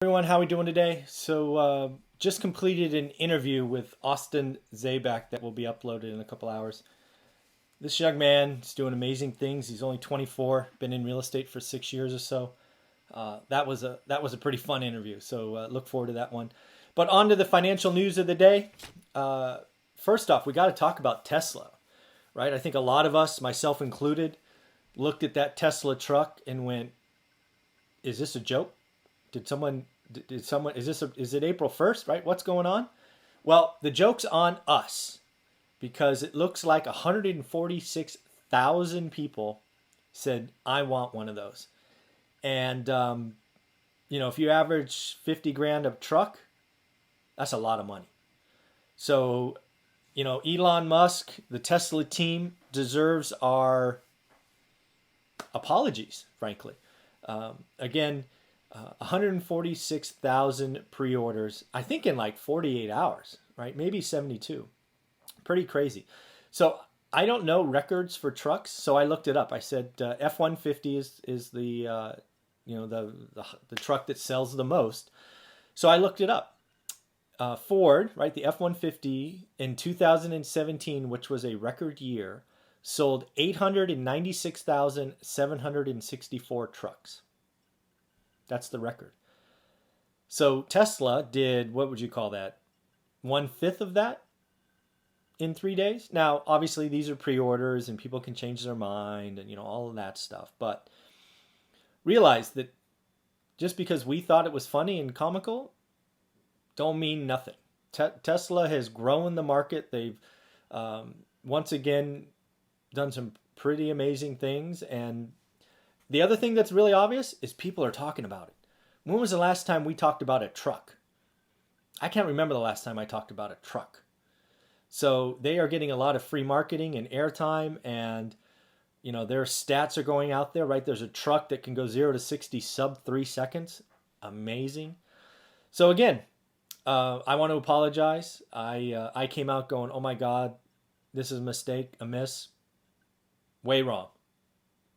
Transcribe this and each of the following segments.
Everyone, how are we doing today? Just completed an interview with Austin Zabak that will be uploaded in a couple hours. This young man is doing amazing things. He's only 24, been in real estate for 6 years or so. That was a pretty fun interview. Look forward to that one. But on to the financial news of the day. First off, we got to talk about Tesla, right? I think a lot of us, myself included, looked at that Tesla truck and went, "Is this a joke? Did someone is it April 1st, right? What's going on?" Well, the joke's on us because it looks like 146,000 people said, "I want one of those." And if you average 50 grand a truck, that's a lot of money. So, Elon Musk, the Tesla team deserves our apologies, frankly. Again, 146,000 pre-orders, I think in like 48 hours, right? Maybe 72. Pretty crazy. So I don't know records for trucks, so I looked it up. I said F-150 is the truck that sells the most. So I looked it up. Ford, right, the F-150 in 2017, which was a record year, sold 896,764 trucks. That's the record. So Tesla did, what would you call that? 1/5 of that in 3 days. Now, obviously, these are pre-orders and people can change their mind and all of that stuff. But realize that just because we thought it was funny and comical, don't mean nothing. Tesla has grown the market. They've once again done some pretty amazing things. And the other thing that's really obvious is people are talking about it. When was the last time we talked about a truck? I can't remember the last time I talked about a truck. So they are getting a lot of free marketing and airtime, and their stats are going out there, right? There's a truck that can go 0 to 60 sub 3 seconds. Amazing. So again, I want to apologize. I came out going, "Oh my God, this is a mistake, a miss." Way wrong.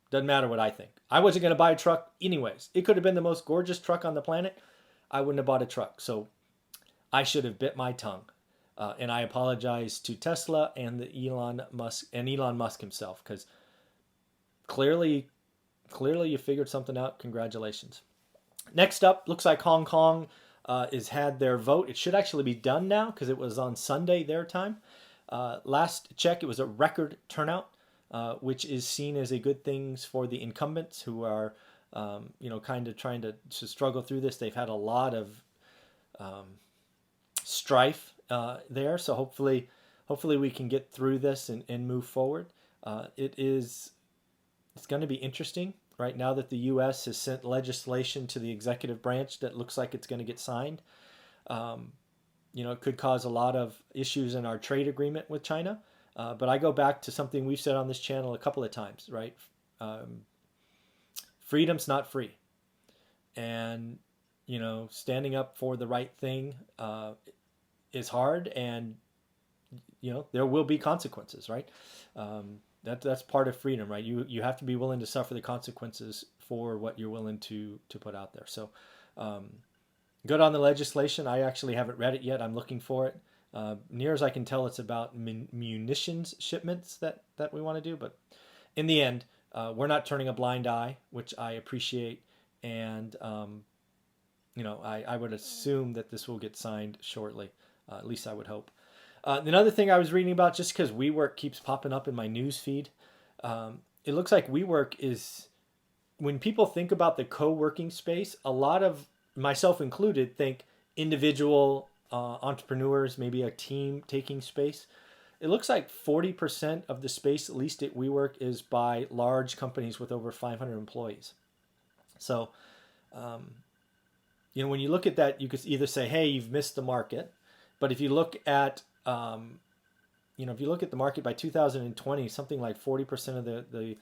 Doesn't matter what I think. I wasn't going to buy a truck anyways. It could have been the most gorgeous truck on the planet. I wouldn't have bought a truck. So I should have bit my tongue. And I apologize to Tesla and Elon Musk himself, because clearly you figured something out. Congratulations. Next up, looks like Hong Kong has had their vote. It should actually be done now because it was on Sunday their time. Last check, it was a record turnout. Which is seen as a good thing for the incumbents who are, kind of trying to struggle through this. They've had a lot of strife there, so hopefully we can get through this and move forward. It's going to be interesting right now that the U.S. has sent legislation to the executive branch that looks like it's going to get signed. It could cause a lot of issues in our trade agreement with China. But I go back to something we've said on this channel a couple of times, right? Freedom's not free. And, standing up for the right thing is hard, and, there will be consequences, right? That's part of freedom, right? You have to be willing to suffer the consequences for what you're willing to put out there. So good on the legislation. I actually haven't read it yet. I'm looking for it. Near as I can tell, it's about munitions shipments that we want to do. But in the end, we're not turning a blind eye, which I appreciate. And, I would assume that this will get signed shortly. At least I would hope. Another thing I was reading about, just because WeWork keeps popping up in my news feed, it looks like WeWork is, when people think about the co-working space, a lot of, myself included, think individual entrepreneurs, maybe a team taking space. It looks like 40% of the space leased at WeWork is by large companies with over 500 employees. So, when you look at that, you could either say, "Hey, you've missed the market," but if you look at, if you look at the market by 2020, something like 40% of the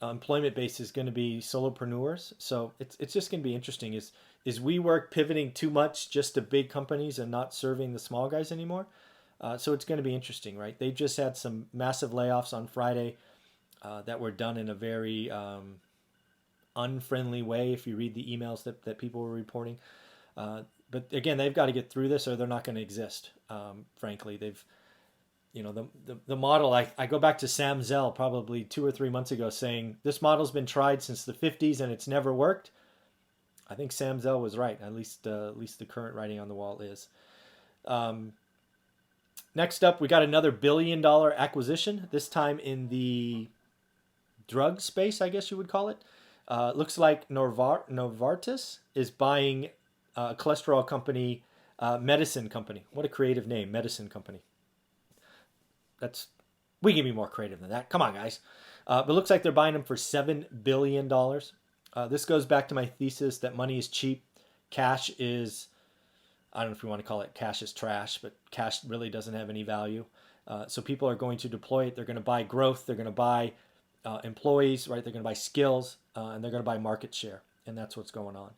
employment base is going to be solopreneurs. So it's just going to be interesting. Is WeWork pivoting too much just to big companies and not serving the small guys anymore? So it's going to be interesting, right? They just had some massive layoffs on Friday that were done in a very unfriendly way, if you read the emails that people were reporting. But again, they've got to get through this or they're not going to exist. Frankly, they've, the model, I go back to Sam Zell probably 2 or 3 months ago saying this model's been tried since the 50s and it's never worked. I think Sam Zell was right. At least the current writing on the wall is. Next up, we got another $1 billion acquisition, this time in the drug space, I guess you would call it. Looks like Novartis is buying a cholesterol company, medicine company. What a creative name, medicine company. We can be more creative than that. Come on, guys. But it looks like they're buying them for $7 billion. This goes back to my thesis that money is cheap. Cash is, I don't know if you want to call it cash is trash, but cash really doesn't have any value. So people are going to deploy it. They're going to buy growth. They're going to buy employees, right? They're going to buy skills, and they're going to buy market share. And that's what's going on.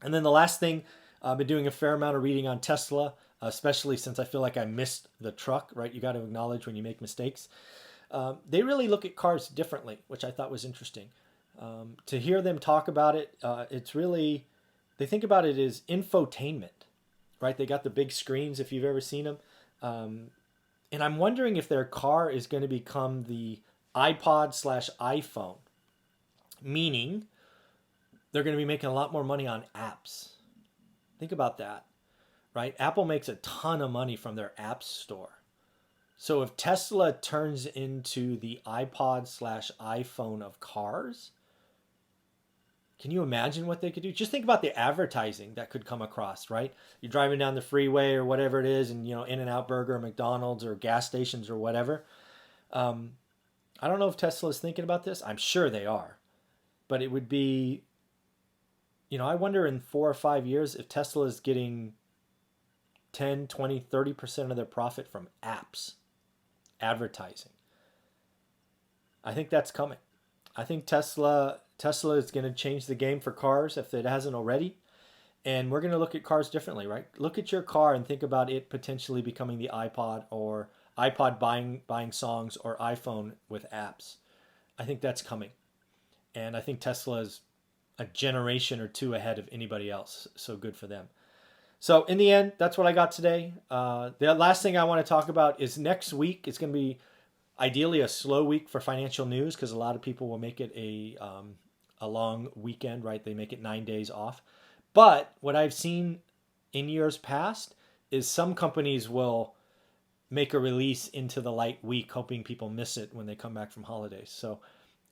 And then the last thing, I've been doing a fair amount of reading on Tesla, especially since I feel like I missed the truck, right? You got to acknowledge when you make mistakes. They really look at cars differently, which I thought was interesting. To hear them talk about it, it's really, they think about it as infotainment, right? They got the big screens if you've ever seen them. And I'm wondering if their car is going to become the iPod/iPhone, meaning they're going to be making a lot more money on apps. Think about that, right? Apple makes a ton of money from their app store. So if Tesla turns into the iPod/iPhone of cars, can you imagine what they could do? Just think about the advertising that could come across, right? You're driving down the freeway or whatever it is, and In-N-Out Burger or McDonald's or gas stations or whatever. I don't know if Tesla is thinking about this. I'm sure they are. But it would be, I wonder in 4 or 5 years if Tesla is getting 10, 20, 30% of their profit from apps, advertising. I think that's coming. I think Tesla is going to change the game for cars if it hasn't already. And we're going to look at cars differently, right? Look at your car and think about it potentially becoming the iPod, or iPod buying songs, or iPhone with apps. I think that's coming. And I think Tesla is a generation or two ahead of anybody else. So good for them. So in the end, that's what I got today. The last thing I want to talk about is next week. It's going to be ideally a slow week for financial news because a lot of people will make it a long weekend, right? They make it 9 days off. But what I've seen in years past is some companies will make a release into the light week, hoping people miss it when they come back from holidays. So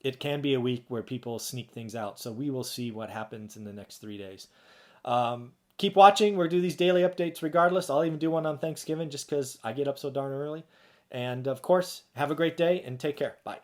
it can be a week where people sneak things out. So we will see what happens in the next 3 days. Keep watching. We'll do these daily updates regardless. I'll even do one on Thanksgiving just because I get up so darn early. And of course, have a great day and take care. Bye.